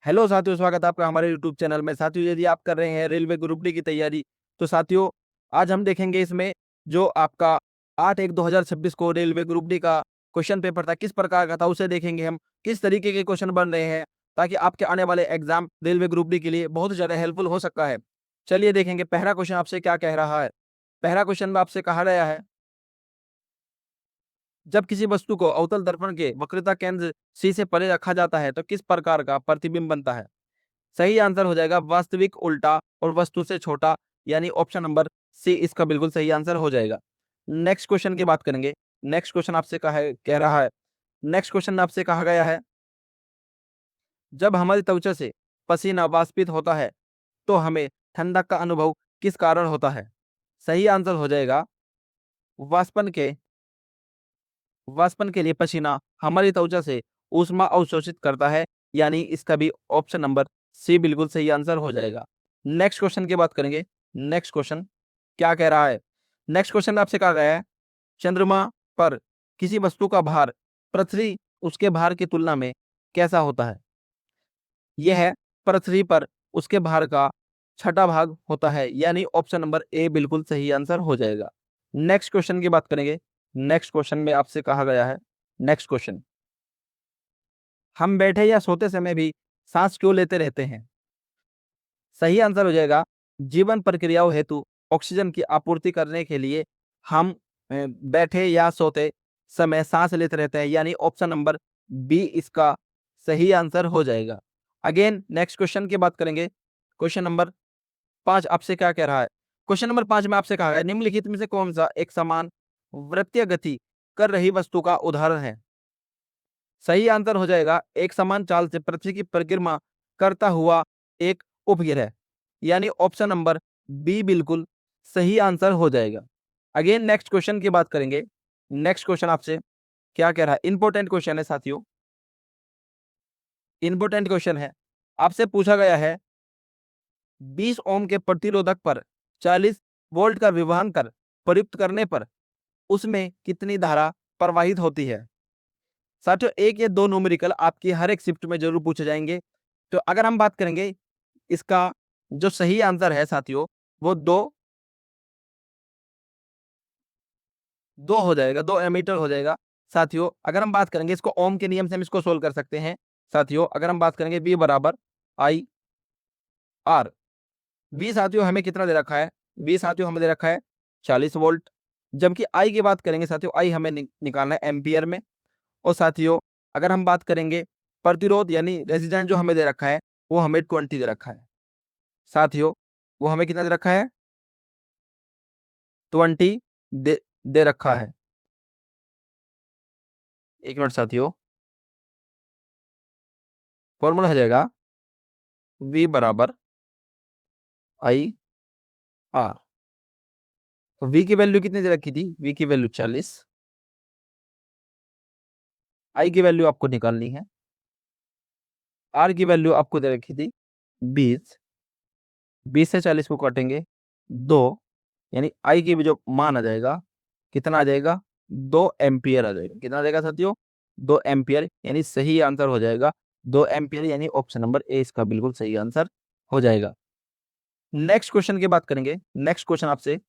Hello साथियों, स्वागत है आपका हमारे यूट्यूब चैनल में। साथियों, यदि आप कर रहे हैं रेलवे ग्रुप डी की तैयारी, तो साथियों आज हम देखेंगे इसमें जो आपका 8/1/2026 को रेलवे ग्रुप डी का क्वेश्चन पेपर था, किस प्रकार का था उसे देखेंगे हम। किस तरीके के क्वेश्चन बन रहे हैं, ताकि आपके आने वाले एग्जाम रेलवे ग्रुप डी के लिए बहुत ज़्यादा हेल्पफुल हो सकता है। चलिए देखेंगे पहला क्वेश्चन आपसे क्या कह रहा है। पहला क्वेश्चन में आपसे कहा गया है, जब किसी वस्तु को अवतल दर्पण के वक्रता केंद्र सी से परे रखा जाता है तो किस प्रकार का प्रतिबिंब बनता है। सही आंसर हो जाएगा वास्तविक, उल्टा और वस्तु से छोटा, यानी ऑप्शन नंबर सी इसका बिल्कुल सही आंसर हो जाएगा। नेक्स्ट क्वेश्चन की बात करेंगे। नेक्स्ट क्वेश्चन आपसे कह रहा है, नेक्स्ट क्वेश्चन में आपसे कहा गया है, जब हमारी त्वचा से पसीना वाष्पित होता है तो हमें ठंडक का अनुभव किस कारण होता है। सही आंसर हो जाएगा वाष्पन के वाष्पन के लिए पसीना हमारी त्वचा से ऊष्मा अवशोषित करता है, यानी इसका भी ऑप्शन नंबर सी बिल्कुल सही आंसर हो जाएगा। नेक्स्ट क्वेश्चन की बात करेंगे। नेक्स्ट क्वेश्चन क्या कह रहा है। नेक्स्ट क्वेश्चन में आपसे कहा गया है, चंद्रमा पर किसी वस्तु का भार पृथ्वी उसके भार की तुलना में कैसा होता है। यह है पृथ्वी पर उसके भार का छठा भाग होता है, यानी ऑप्शन नंबर ए बिल्कुल सही आंसर हो जाएगा। नेक्स्ट क्वेश्चन की बात करेंगे। नेक्स्ट क्वेश्चन में आपसे कहा गया है, नेक्स्ट क्वेश्चन, हम बैठे या सोते समय भी सांस क्यों लेते रहते हैं। सही आंसर हो जाएगा जीवन प्रक्रियाओं हेतु ऑक्सीजन की आपूर्ति करने के लिए हम बैठे या सोते समय सांस लेते रहते हैं, यानी ऑप्शन नंबर बी इसका सही आंसर हो जाएगा। अगेन नेक्स्ट क्वेश्चन की बात करेंगे। क्वेश्चन नंबर 5 आपसे क्या कह रहा है। क्वेश्चन नंबर 5 में आपसे कहा है, निम्नलिखित में से कौन सा एक समान वृत्तीय गति कर रही वस्तु का उदाहरण है। सही आंसर हो जाएगा एक समान चाल से पृथ्वी की परिक्रमा करता हुआ एक उपग्रह, यानी ऑप्शन नंबर बी बिल्कुल सही आंसर हो जाएगा। अगेन नेक्स्ट क्वेश्चन की बात करेंगे। नेक्स्ट क्वेश्चन आपसे क्या कह रहा है, इंपॉर्टेंट क्वेश्चन है साथियों, इंपॉर्टेंट क्वेश्चन है। आपसे पूछा गया है, 20 ओम के प्रतिरोधक पर 40 वोल्ट का विभवांतर प्रयुक्त करने पर उसमें कितनी धारा प्रवाहित होती है। साथियों एक या दो न्यूमेरिकल आपकी हर एक शिफ्ट में जरूर पूछे जाएंगे। तो अगर हम बात करेंगे, इसका जो सही आंसर है साथियों वो दो दो हो जाएगा, 2 एमीटर हो जाएगा। साथियों अगर हम बात करेंगे, इसको ओम के नियम से हम इसको सोल्व कर सकते हैं। साथियों अगर हम बात करेंगे बी बराबर आई आर, बी साथियों हमें कितना दे रखा है, बी साथियों हमें दे रखा है 40 वोल्ट। जबकि आई की बात करेंगे साथियों, आई हमें निकालना है एम्पियर में। और साथियों अगर हम बात करेंगे प्रतिरोध यानी रेजिस्टेंस जो हमें दे रखा है वो हमें 20 दे रखा है। साथियों वो हमें कितना दे रखा है, 20 दे रखा है। एक मिनट साथियों, फॉर्मूला हो जाएगा वी बराबर आई आर। वी की वैल्यू कितनी दे रखी थी, वी की वैल्यू 40, आई की वैल्यू आपको निकालनी है, आर की वैल्यू आपको दे रखी थी 20। 20 से 40 को काटेंगे 2, यानी आई की भी जो मान आ जाएगा कितना आ जाएगा, 2 एम्पियर आ जाएगा। कितना आ जाएगा साथियों, 2 एम्पियर, यानी सही आंसर हो जाएगा 2 एम्पियर, यानी ऑप्शन नंबर ए इसका बिल्कुल सही आंसर हो जाएगा। नेक्स्ट क्वेश्चन की बात करेंगे। नेक्स्ट क्वेश्चन आपसे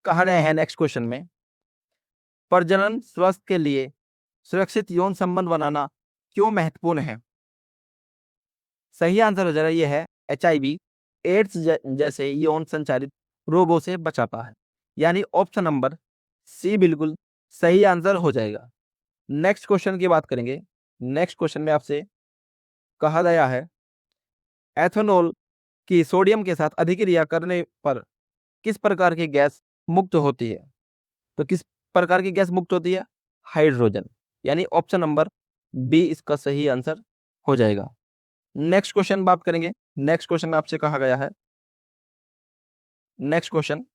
कहा गया है, नेक्स्ट क्वेश्चन में, प्रजनन स्वास्थ्य के लिए सुरक्षित यौन संबंध बनाना क्यों महत्वपूर्ण है। सही आंसर हो जाएगा ये है HIV एड्स जैसे यौन संचारित रोगों से बचाता है, यानी ऑप्शन नंबर सी बिल्कुल सही आंसर हो जाएगा। नेक्स्ट क्वेश्चन की बात करेंगे। नेक्स्ट क्वेश्चन में आपसे कहा गया है, एथेनॉल की सोडियम के साथ अभिक्रिया करने पर किस प्रकार की गैस मुक्त होती है। तो किस प्रकार की गैस मुक्त होती है, हाइड्रोजन, यानी ऑप्शन नंबर बी इसका सही आंसर हो जाएगा। नेक्स्ट क्वेश्चन बात करेंगे। नेक्स्ट क्वेश्चन में आपसे कहा गया है, नेक्स्ट क्वेश्चन,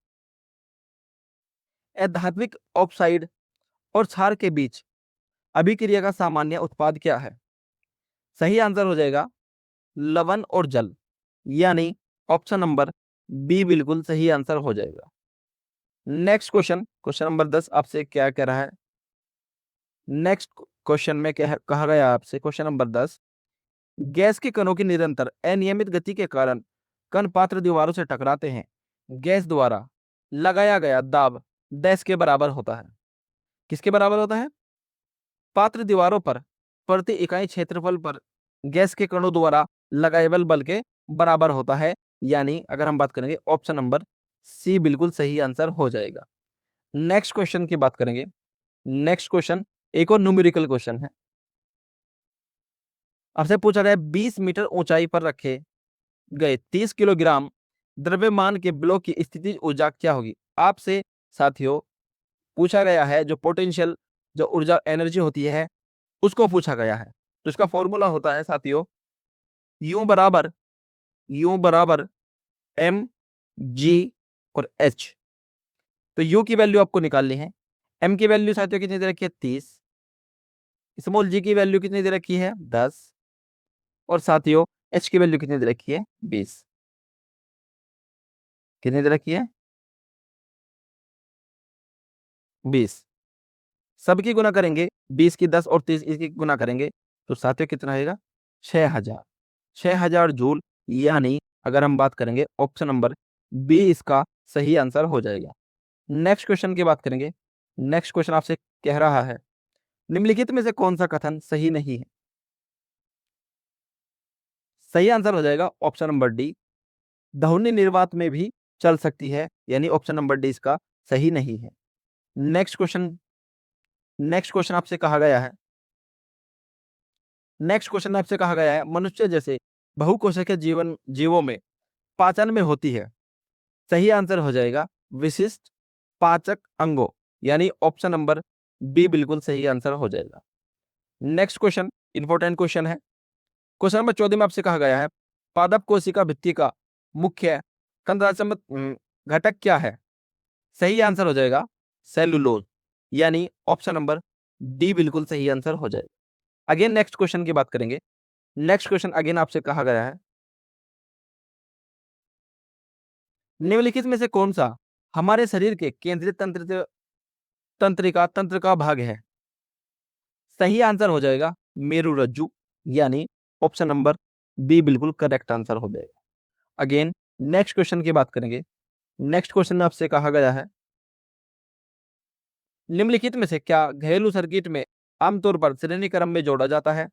धात्विक ऑक्साइड और क्षार के बीच अभिक्रिया का सामान्य उत्पाद क्या है। सही आंसर हो जाएगा लवण और जल, यानी ऑप्शन नंबर बी बिल्कुल सही आंसर हो जाएगा। नेक्स्ट क्वेश्चन, क्वेश्चन नंबर 10 आपसे क्या कह रहा है। नेक्स्ट क्वेश्चन में क्या कहा गया आपसे, क्वेश्चन नंबर 10, गैस के कणों की निरंतर अनियमित गति के कारण कण पात्र दीवारों से टकराते हैं। गैस द्वारा लगाया गया दाब डैश के बराबर होता है। किसके बराबर होता है? पात्र दीवारों पर प्रति इकाई क्षेत्रफल पर गैस के कणों द्वारा लगाए बल के बराबर होता है। यानी अगर हम बात करेंगे ऑप्शन नंबर सी बिल्कुल सही आंसर हो जाएगा। नेक्स्ट क्वेश्चन की बात करेंगे। नेक्स्ट क्वेश्चन एक और न्यूमेरिकल क्वेश्चन है। आपसे पूछा गया 20 मीटर ऊंचाई पर रखे गए 30 किलोग्राम द्रव्यमान के ब्लॉक की स्थितिज ऊर्जा क्या होगी? आपसे साथियों पूछा गया है जो पोटेंशियल जो ऊर्जा एनर्जी होती है उसको पूछा गया है। तो इसका फॉर्मूला होता है साथियों यू बराबर एम जी और एच। तो यू की वैल्यू आपको निकालनी है। एम की वैल्यू साथियों कितनी दे रखी है? 30। स्मॉल जी की वैल्यू कितनी दे रखी है? 10। और साथियों एच की वैल्यू कितनी दे रखी है? 20। कितनी दे रखी है? 20। सबकी गुना करेंगे, 20 की 10 और 30 इसकी गुना करेंगे तो साथियों कितना आएगा? 6000। 6000 जूल। यानी अगर हम बात करेंगे ऑप्शन नंबर बी इसका सही आंसर हो जाएगा। नेक्स्ट क्वेश्चन की बात करेंगे। नेक्स्ट क्वेश्चन आपसे कह रहा है निम्नलिखित में से कौन सा कथन सही नहीं है? सही आंसर हो जाएगा ऑप्शन नंबर डी, ध्वनि निर्वात में भी चल सकती है। यानी ऑप्शन नंबर डी इसका सही नहीं है। Next question. नेक्स्ट क्वेश्चन आपसे कहा गया है नेक्स्ट क्वेश्चन आपसे कहा गया है मनुष्य जैसे बहुकोशिकीय जीवों में पाचन में होती है। सही आंसर हो जाएगा विशिष्ट पाचक अंगों। यानी ऑप्शन नंबर बी बिल्कुल सही आंसर हो जाएगा। नेक्स्ट क्वेश्चन इंपॉर्टेंट क्वेश्चन है। क्वेश्चन नंबर 14 में आपसे कहा गया है पादप कोशिका भित्ति का मुख्य कंदरात्मक घटक क्या है? सही आंसर हो जाएगा सेलुलोज। यानी ऑप्शन नंबर डी बिल्कुल सही आंसर हो जाएगा। अगेन नेक्स्ट क्वेश्चन की बात करेंगे। नेक्स्ट क्वेश्चन अगेन आपसे कहा गया है निम्नलिखित में से कौन सा हमारे शरीर के केंद्रीय तंत्रिका तंत्र का भाग है? सही आंसर हो जाएगा मेरुरज्जु। यानी ऑप्शन नंबर बी बिल्कुल करेक्ट आंसर हो जाएगा। अगेन नेक्स्ट क्वेश्चन की बात करेंगे। नेक्स्ट क्वेश्चन में आपसे कहा गया है निम्नलिखित में से क्या घरेलू सर्किट में आमतौर पर श्रेणी क्रम में जोड़ा जाता है?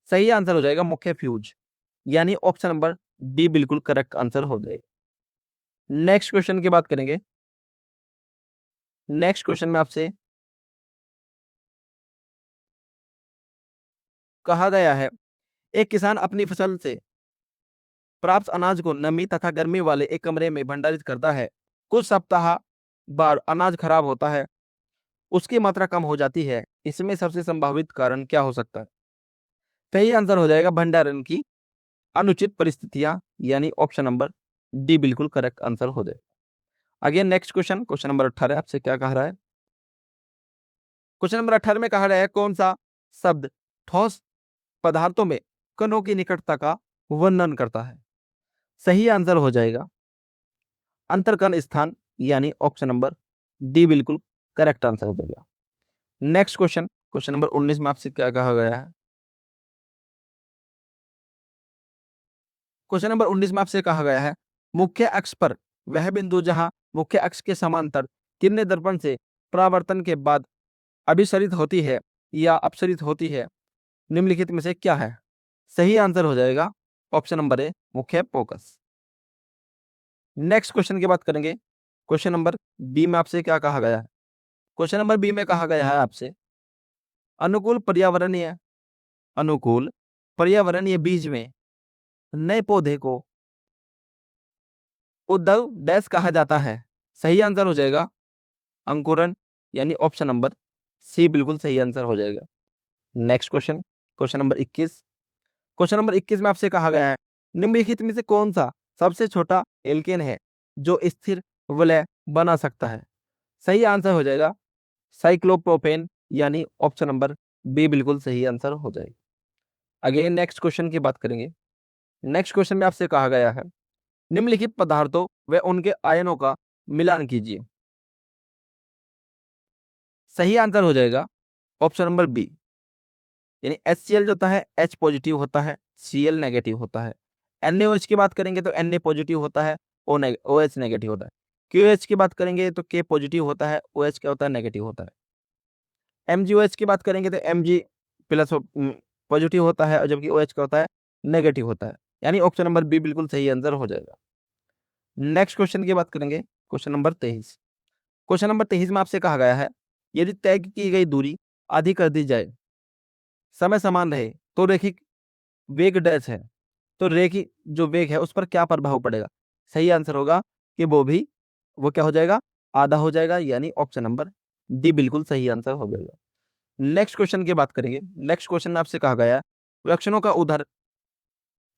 सही आंसर हो जाएगा मुख्य फ्यूज। यानी ऑप्शन नंबर डी बिल्कुल करेक्ट आंसर हो जाएगा। नेक्स्ट क्वेश्चन की बात करेंगे। नेक्स्ट क्वेश्चन में आपसे कहा गया है एक किसान अपनी फसल से प्राप्त अनाज को नमी तथा गर्मी वाले एक कमरे में भंडारित करता है। कुछ सप्ताह बाद अनाज खराब होता है, उसकी मात्रा कम हो जाती है। इसमें सबसे संभावित कारण क्या हो सकता है? सही आंसर हो जाएगा भंडारण की अनुचित परिस्थितियां। यानी ऑप्शन नंबर डी बिल्कुल करेक्ट आंसर हो जाएगा। Again next question, question number 18 आपसे क्या कह रहा है? क्वेश्चन नंबर 18 में कहा रहा है कौन सा शब्द ठोस पदार्थों में कणों की निकटता का वर्णन करता है? सही आंसर हो जाएगा अंतर्कण स्थान। यानी ऑप्शन नंबर डी बिल्कुल करेक्ट आंसर हो जाएगा। नेक्स्ट क्वेश्चन, क्वेश्चन नंबर 19 में आपसे क्या कहा गया है? क्वेश्चन नंबर 19 में आपसे कहा गया है मुख्य अक्ष पर वह बिंदु जहां मुख्य अक्ष के समांतर किरणें दर्पण से परावर्तन के बाद अभिसरित होती है या अपसरित होती है, निम्नलिखित में से क्या है? सही आंसर हो जाएगा ऑप्शन नंबर ए मुख्य फोकस। नेक्स्ट क्वेश्चन की बात करेंगे। क्वेश्चन नंबर बी में आपसे क्या कहा गया है? क्वेश्चन नंबर बी में कहा गया है आपसे अनुकूल पर्यावरणीय अनुकूल पर्यावरणीय बीज में नए पौधे को उद्धव डैश कहा जाता है। सही आंसर हो जाएगा अंकुरन। यानी ऑप्शन नंबर सी बिल्कुल सही आंसर हो जाएगा। Next question, question number 21। Question number 21 में आपसे कहा गया है निम्नलिखित में से कौन सा सबसे छोटा एल्केन है जो स्थिर विलय बना सकता है? सही आंसर हो जाएगा साइक्लोप्रोपेन। यानी ऑप्शन नंबर बी बिल्कुल सही आंसर हो जाएगा। अगेन नेक्स्ट क्वेश्चन की बात करेंगे। नेक्स्ट क्वेश्चन में आपसे कहा गया है निम्नलिखित पदार्थों व उनके आयनों का मिलान कीजिए। सही आंसर हो जाएगा ऑप्शन नंबर बी यानी HCl जो होता है H पॉजिटिव होता है, Cl नेगेटिव होता है। NaOH की बात करेंगे तो Na पॉजिटिव होता है, OH नेगेटिव होता है। QH की बात करेंगे तो K पॉजिटिव होता है, OH क्या होता है, नेगेटिव होता है। MgOH की बात करेंगे तो Mg प्लस पॉजिटिव होता है, और जबकि OH का होता है, नेगेटिव होता है। यानी ऑप्शन नंबर बी बिल्कुल सही आंसर हो जाएगा। नेक्स्ट क्वेश्चन की बात करेंगे, क्वेश्चन नंबर 23। क्वेश्चन नंबर 23 में आपसे कहा गया है, यदि तय की गई दूरी आधी कर दी जाए, समय समान रहे, तो रैखिक वेग डैश है, तो रैखिक जो वेग है उस पर क्या प्रभाव पड़ेगा? सही आंसर होगा कि वो क्या हो जाएगा, आधा हो जाएगा, यानी ऑप्शन नंबर डी बिल्कुल सही आंसर हो जाएगा। नेक्स्ट क्वेश्चन की बात करेंगे। नेक्स्ट क्वेश्चन में आपसे कहा गया है, वृक्षणों का उदर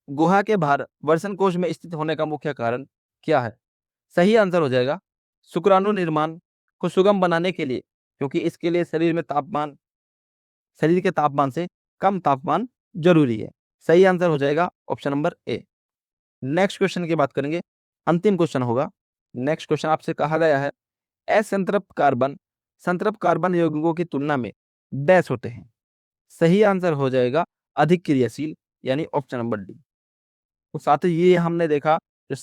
गुहा के बाहर वर्षण कोश में स्थित होने का मुख्य कारण क्या है? सही आंसर हो जाएगा शुक्राणु निर्माण को सुगम बनाने के लिए, क्योंकि इसके लिए शरीर के तापमान से कम तापमान जरूरी है। सही आंसर हो जाएगा option number A. Next question की बात करेंगे, अंतिम क्वेश्चन होगा। नेक्स्ट क्वेश्चन आपसे कहा गया है, संतृप्त कार्बन यौगिकों की तुलना में डैश होते हैं। सही आंसर हो जाएगा अधिक क्रियाशील, यानी ऑप्शन नंबर डी। तो साथ ही ये हमने देखा